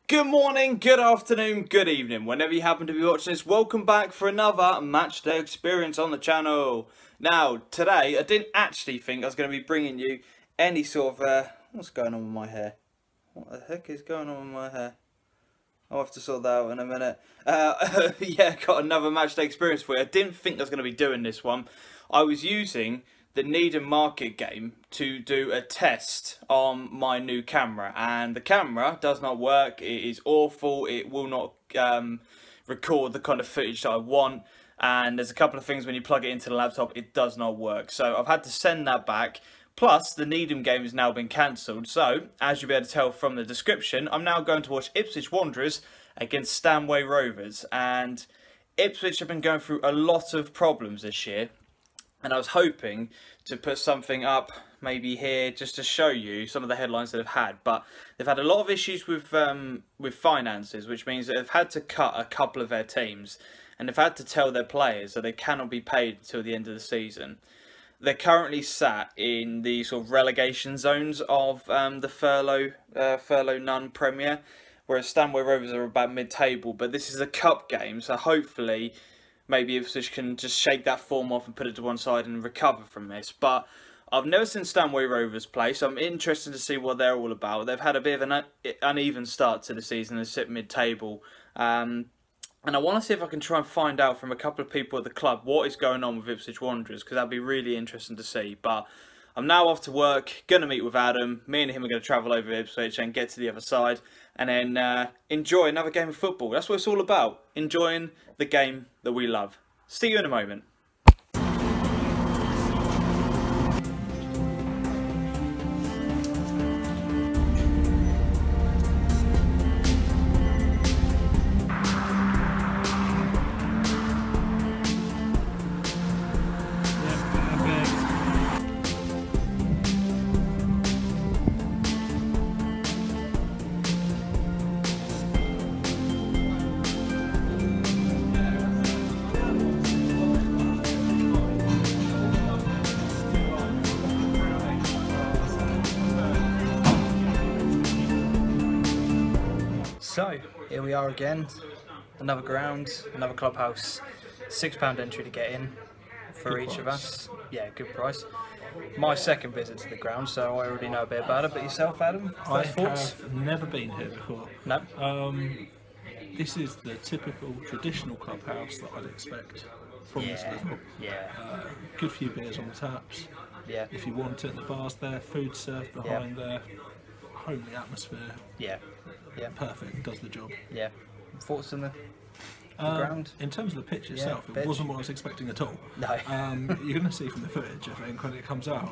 Good morning, good afternoon, good evening, whenever you happen to be watching this. Welcome back for another match day experience on the channel. Now, today, I didn't actually think I was going to be bringing you any sort of, what's going on with my hair? What the heck is going on with my hair? I'll have to sort that out in a minute. Yeah, got another match day experience for you. I didn't think I was going to be doing this one. I was using the DeeJam market game to do a test on my new camera, and the camera does not work. It is awful. It will not record the kind of footage that I want, and there's a couple of things when you plug it into the laptop it does not work, so I've had to send that back. Plus the DeeJam game has now been cancelled, so as you'll be able to tell from the description, I'm now going to watch Ipswich Wanderers against Stanway Rovers. And Ipswich have been going through a lot of problems this year, and I was hoping to put something up maybe here just to show you some of the headlines that they've had. But they've had a lot of issues with finances, which means that they've had to cut a couple of their teams, and they've had to tell their players that they cannot be paid until the end of the season. They're currently sat in the sort of relegation zones of the Furlough None Premier, whereas Stanway Rovers are about mid-table. But this is a cup game, so hopefully maybe Ipswich can just shake that form off and put it to one side and recover from this. But I've never seen Stanway Rovers play, so I'm interested to see what they're all about. They've had a bit of an uneven start to the season and sit mid-table. And I want to see if I can try and find out from a couple of people at the club what is going on with Ipswich Wanderers, because that'd be really interesting to see. But I'm now off to work, going to meet with Adam. Me and him are going to travel over to Ipswich and get to the other side, and then enjoy another game of football. That's what it's all about, enjoying the game that we love. See you in a moment. So, here we are again, another ground, another clubhouse, £6 entry to get in for Good each of price. us. Yeah, good price. My second visit to the ground, so I already know a bit about it, but yourself, Adam, first thoughts? have never been here before. No? This is the typical traditional clubhouse that I'd expect from this level. Yeah, Good few beers on the taps. yeah, If you want it, the bar's there, food served behind there. Homely atmosphere, yeah, yeah, perfect, does the job. yeah. Thoughts on the ground? In terms of the pitch itself, pitch. it wasn't what I was expecting at all. No. You're going to see from the footage, I think, when it comes out,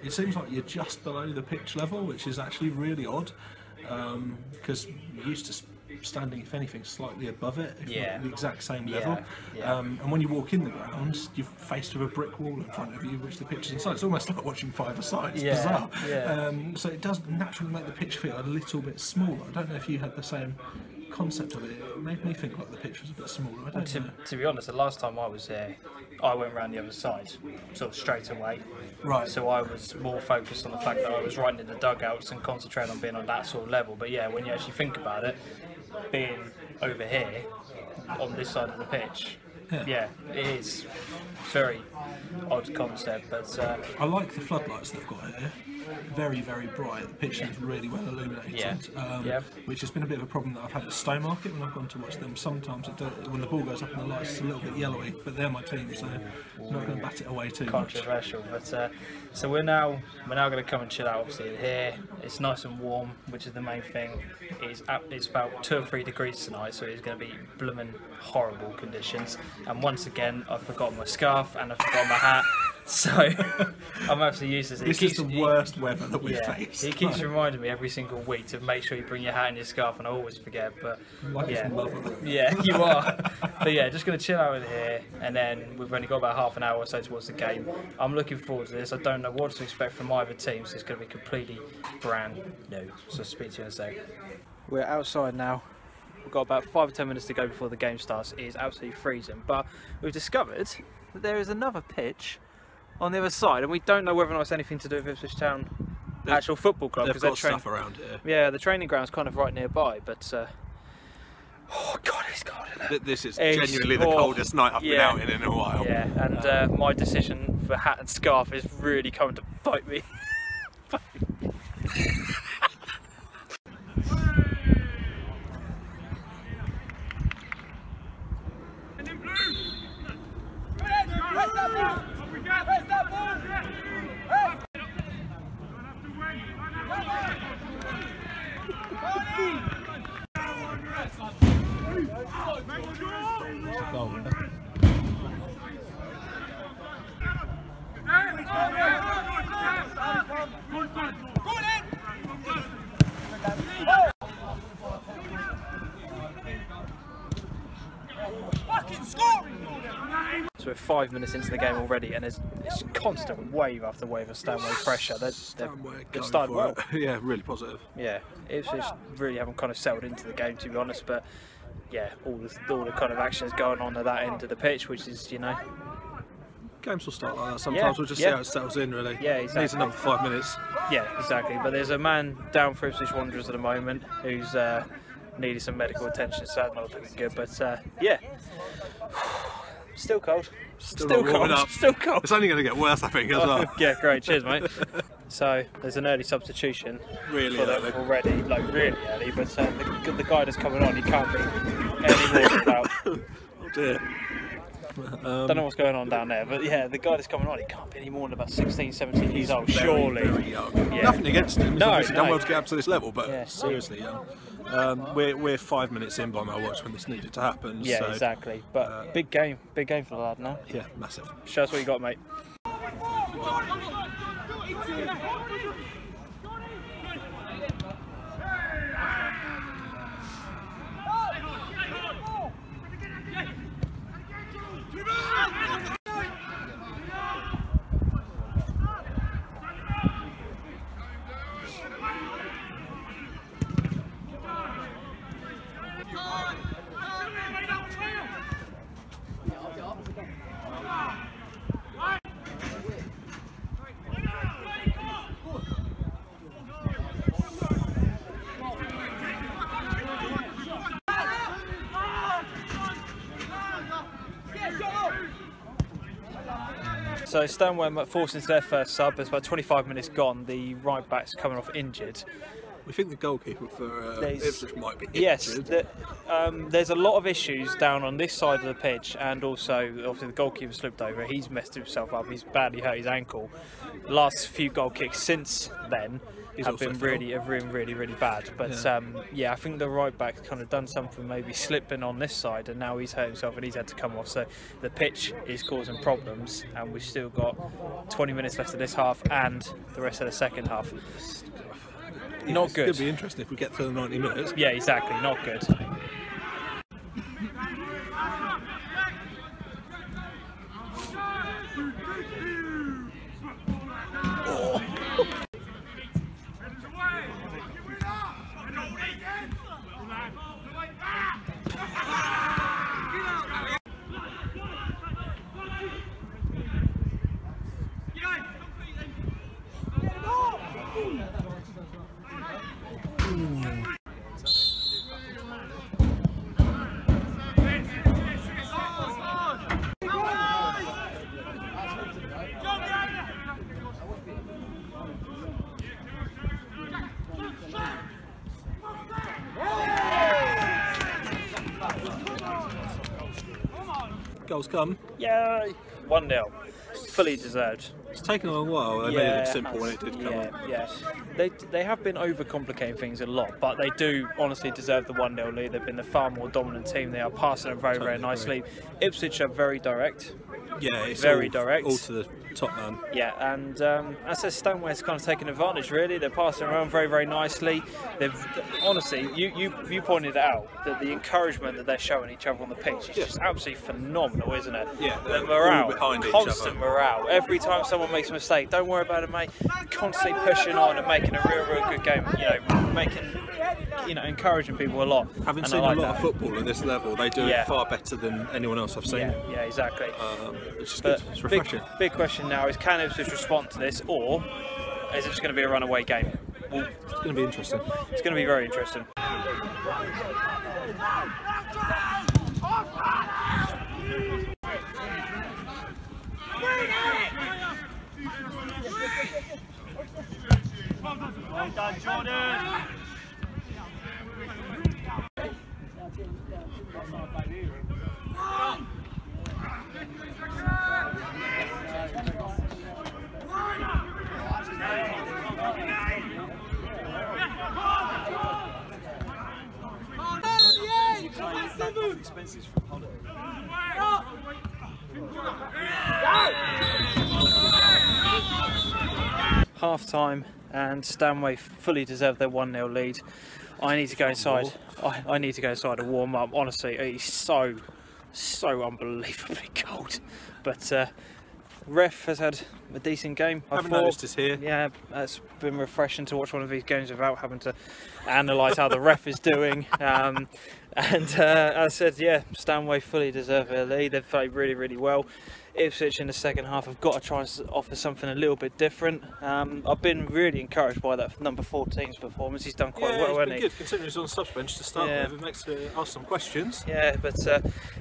it seems like you're just below the pitch level, which is actually really odd, because you're used to standing, if anything, slightly above it, if not the exact same level. Yeah. And when you walk in the ground, you're faced with a brick wall in front of you, which the pitch is inside. It's almost like watching five-a-side. It's bizarre. Yeah. So it does naturally make the pitch feel a little bit smaller. I don't know if you had the same concept of it. It made me think like the pitch was a bit smaller. I don't know. To be honest, the last time I was there, I went round the other side, sort of straight away. Right. So I was more focused on the fact that I was right in the dugouts and concentrating on being on that sort of level. But yeah, when you actually think about it, being over here on this side of the pitch, yeah, it is very odd concept. But I like the floodlights they've got here. Very, very bright. The pitch is really well illuminated, which has been a bit of a problem that I've had at Stowmarket when I've gone to watch them. Sometimes when the ball goes up in the lights, it's a little bit yellowy, but they're my team, so I'm not going to bat it away too much. Controversial, but so we're now going to come and chill out. Obviously here it's nice and warm, which is the main thing. It's about 2 or 3 degrees tonight, so it's going to be blooming horrible conditions. And once again, I've forgotten my scarf and I've forgotten my hat. So I'm absolutely useless. This is the worst weather that we've faced. He keeps reminding me every single week to make sure you bring your hat and your scarf, and I always forget. But yeah, you are. But yeah, just gonna chill out in here, and then we've only got about half an hour or so towards the game. I'm looking forward to this. I don't know what to expect from either team, so it's gonna be completely brand new. So speak to you in a sec. We're outside now. We've got about 5 or 10 minutes to go before the game starts. It is absolutely freezing, but we've discovered that there is another pitch on the other side, and we don't know whether or not it's anything to do with Ipswich Town actual football club. They've got stuff around here. Yeah, the training ground's kind of right nearby, but oh god, it's cold. This is genuinely the coldest night I've been out in a while. Yeah, and my decision for hat and scarf is really coming to bite me. So we're 5 minutes into the game already, and it's constant wave after wave of Stanway pressure. They've started well. Yeah, really positive. Yeah, Ipswich really haven't kind of settled into the game, to be honest. But yeah, all the kind of action is going on at that end of the pitch, which is, you know, games will start like that. Sometimes we'll just see how it settles in, really. Yeah, exactly. Needs another 5 minutes. Yeah, exactly. But there's a man down for Ipswich Wanderers at the moment who's needed some medical attention, so that's not looking good. But yeah. Still cold. Still cold. Up. Still cold. It's only going to get worse, I think, as well. Yeah, great. Cheers, mate. So there's an early substitution really for them already, like really early. But the guy that's coming on, he can't be any more about. Oh dear. Don't know what's going on down there, but yeah, the guy that's coming on, he can't be any more than about 16, 17 years old, surely. Very young. Yeah. Nothing against him. He's obviously done well to get up to this level, but yeah, seriously young. We're 5 minutes in by my watch when this needed to happen. Yeah, so, exactly. But big game for the lad now. Yeah, massive. Show us what you got, mate. So Stanway forced into their first sub. There's about 25 minutes gone. The right back's coming off injured. We think the goalkeeper for Ipswich might be injured. Yes, there's a lot of issues down on this side of the pitch, and also obviously the goalkeeper slipped over. He's messed himself up. He's badly hurt his ankle. The last few goal kicks since then have been really bad. But yeah, I think the right back's kind of done something, maybe slipping on this side, and now he's hurt himself and he's had to come off. So the pitch is causing problems, and we've still got 20 minutes left of this half and the rest of the second half. Yeah, not good. It's going to be interesting if we get to the 90 minutes. Yeah, exactly. Not good. Goals come. Yay! 1-0. Fully deserved. It's taken a while. They made it look simple when it did come on. Yeah. They have been overcomplicating things a lot, but they do honestly deserve the 1-0 lead. They've been the far more dominant team. They are passing it very nicely. Ipswich are very direct. Yeah, it's very direct. All to the top man. Yeah, and as I said, Stanway's kind of taken advantage. Really, they're passing around very nicely. They've honestly, you pointed out that the encouragement that they're showing each other on the pitch is just absolutely phenomenal, isn't it? Yeah, the morale, behind constant morale. Every time someone makes a mistake, don't worry about it, mate. Constantly pushing on and making a real good game. Encouraging people a lot. Having seen a lot of football at this level, they do it far better than anyone else I've seen. Yeah, exactly. Which is good. It's refreshing. Big question now is, can Ipswich respond to this, or is it just going to be a runaway game? Well, it's going to be interesting. It's going to be very interesting. Well done, Jordan. Expenses from holiday. Half time, and Stanway fully deserved their 1-0 lead. I need to go inside. I need to go inside and warm up. Honestly, it's so unbelievably cold. But ref has had a decent game. I haven't noticed it's here. Yeah, it's been refreshing to watch one of these games without having to analyse how the ref is doing. And as I said, yeah, Stanway fully deserve their lead. They've played really well. Ipswich in the second half have got to try and offer something a little bit different. I've been really encouraged by that number 14's performance. He's done quite well, hasn't he? Good, considering he's on the subs bench to start with. It makes ask some questions. Yeah, but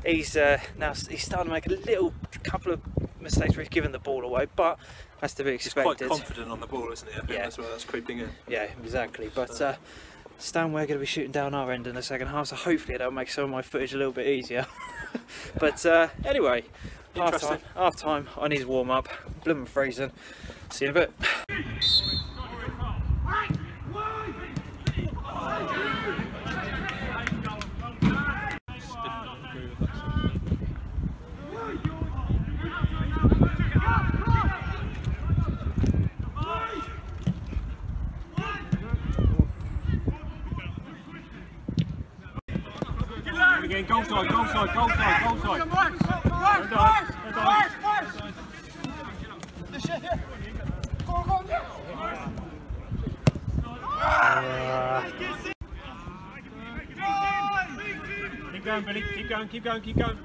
he's now he's starting to make a couple of mistakes where he's given the ball away, but that's to be expected. He's quite confident on the ball, isn't he? I think that's where that's creeping in. Yeah, exactly. But Stanway are going to be shooting down our end in the second half, so hopefully that'll make some of my footage a little bit easier. But anyway. Half time, I need to warm up. Blooming freezing. See you in a bit. Again, goal side. Keep going, Billy. Keep going.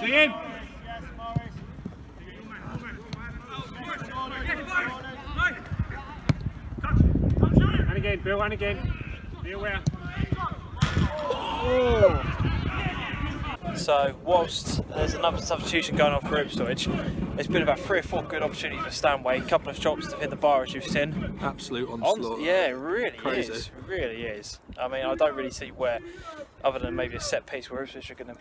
See him! And again, Bill, and again. Be aware. So, whilst there's another substitution going on for Ipswich, there's been about 3 or 4 good opportunities for Stanway. A couple of shots to hit the bar, as you've seen. Absolute onslaught. Yeah, it really Crazy. is. It really is. I mean, I don't really see where, other than maybe a set piece, where Ipswich are going to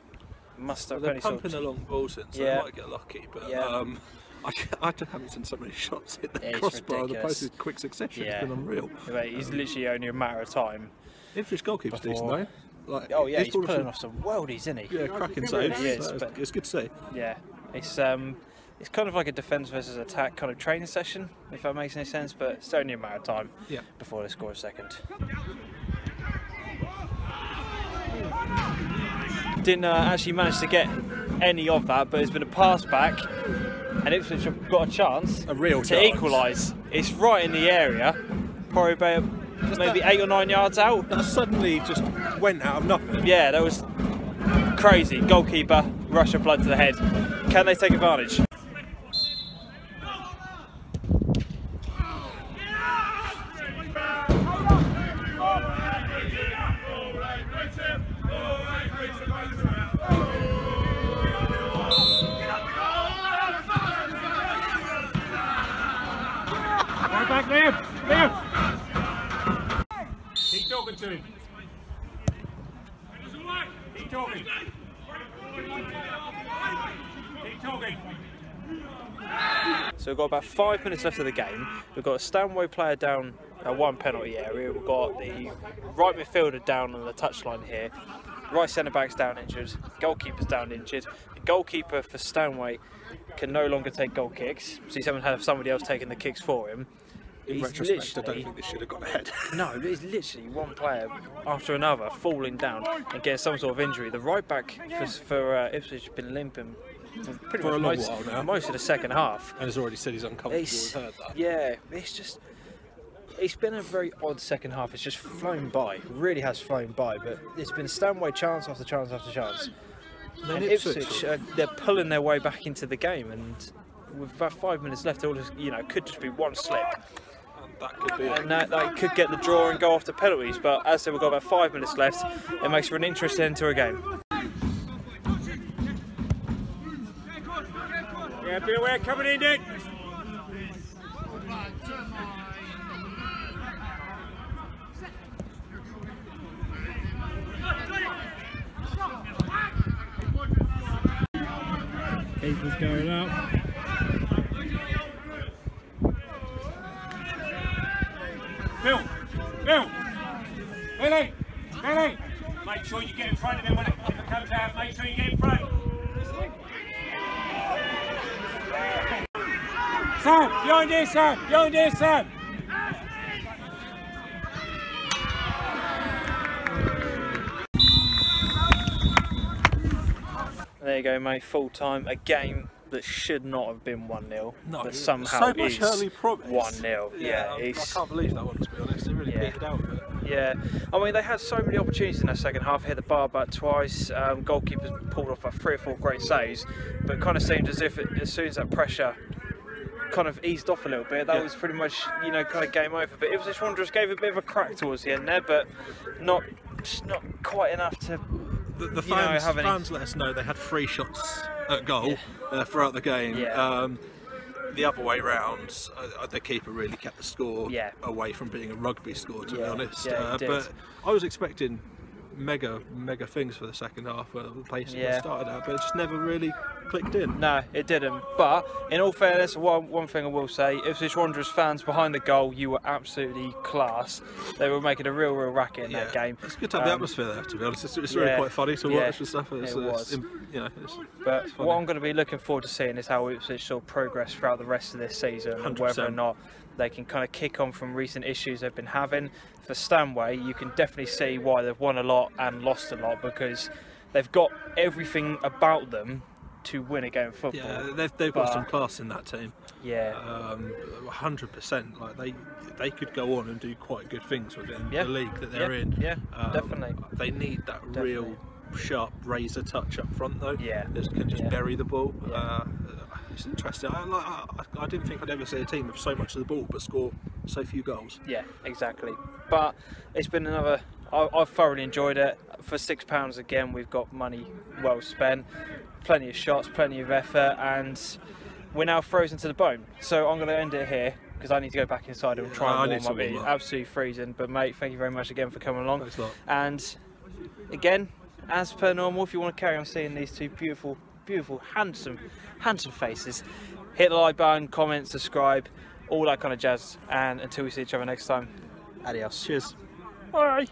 muster up any sort of... They're pumping a long ball since, so they might get lucky, but I just haven't seen so many shots hit the crossbar the post in quick succession. It's been unreal. It's literally only a matter of time. Ipswich goalkeeper's decent though. Like, oh yeah, he's pulling off some worldies, isn't he? Yeah, cracking saves. It's good to see. Yeah, it's kind of like a defence versus attack kind of training session, if that makes any sense. But it's only a matter of time before they score a second. Didn't actually manage to get any of that, but it's been a pass back, and Ipswich have got a chance to equalise. It's right in the area, probably about maybe 8 or 9 yards out. That suddenly just went out of nothing. Yeah, that was crazy. Goalkeeper, rush of blood to the head. Can they take advantage? Right back there. Keep talking to him. Keep talking. So we've got about 5 minutes left of the game. We've got a Stanway player down at one penalty area. We've got the right midfielder down on the touchline here. Right centre back's down injured. Goalkeeper's down injured. The goalkeeper for Stanway can no longer take goal kicks. So he's having to have somebody else taking the kicks for him. In retrospect, I don't think this should have gone ahead. No, but it's literally one player after another falling down and getting some sort of injury. The right back for Ipswich has been limping for pretty much a long while now. Most of the second half. And has already said he's uncomfortable. We've heard that. Yeah, it's been a very odd second half. It's just flown by. It really has flown by. But it's been Stanway chance after chance after chance. And Ipswich, they're pulling their way back into the game. And with about 5 minutes left, it could just be one slip. That could be and that could get the draw and go off to penalties, but as I said, we've got about 5 minutes left. It makes for an interesting end to a game. Yeah, be aware, coming in, Nick. Keeper's going up. Bill! Billy! Make sure you get in front of him when it comes out. Make sure you get in front. Sam! Behind here, Sam! Behind here, Sam! There you go, mate. Full time. A game that should not have been 1-0, no, but somehow so much is early promise. 1-0. Yeah, I can't believe that one, to be honest. They really petered out. But... yeah, I mean, they had so many opportunities in that second half. Hit the bar back twice. Goalkeepers pulled off like 3 or 4 great saves, but it kind of seemed as if as soon as that pressure kind of eased off a little bit, that was pretty much, kind of game over. But Ipswich Wanderers gave a bit of a crack towards the end there, but not quite enough to. The fans let us know they had 3 shots at goal throughout the game. Yeah. The other way round, the keeper really kept the score away from being a rugby score, to be honest. But I was expecting mega things for the second half, where the place started out, but it just never really clicked in. No, it didn't. But in all fairness, one thing I will say, Ipswich Wanderers fans behind the goal, you were absolutely class. They were making a real racket in that game. It's good to have the atmosphere there, to be honest. It's really quite funny to watch and stuff. But what I'm going to be looking forward to seeing is how Ipswich sort of progress throughout the rest of this season, 100%. and whether or not they can kind of kick on from recent issues they've been having. For Stanway, you can definitely see why they've won a lot and lost a lot, because they've got everything about them to win a game of football. Yeah, they've got some class in that team. Yeah, 100%. Like they could go on and do quite good things within the league that they're in. Yeah, definitely. They need that real sharp razor touch up front, though. Yeah, that can just bury the ball. It's interesting. I didn't think I'd ever see a team with so much of the ball but score so few goals. Yeah, exactly. But it's been another. I've thoroughly enjoyed it. For £6 again, we've got money well spent. Plenty of shots, plenty of effort, and we're now frozen to the bone. So I'm going to end it here, because I need to go back inside and try and warm up. It's absolutely freezing. But mate, thank you very much again for coming along. Thanks a lot. And again, as per normal, if you want to carry on seeing these two beautiful, handsome faces, hit the like button, comment, subscribe, all that kind of jazz. And until we see each other next time, adios. Cheers. Bye.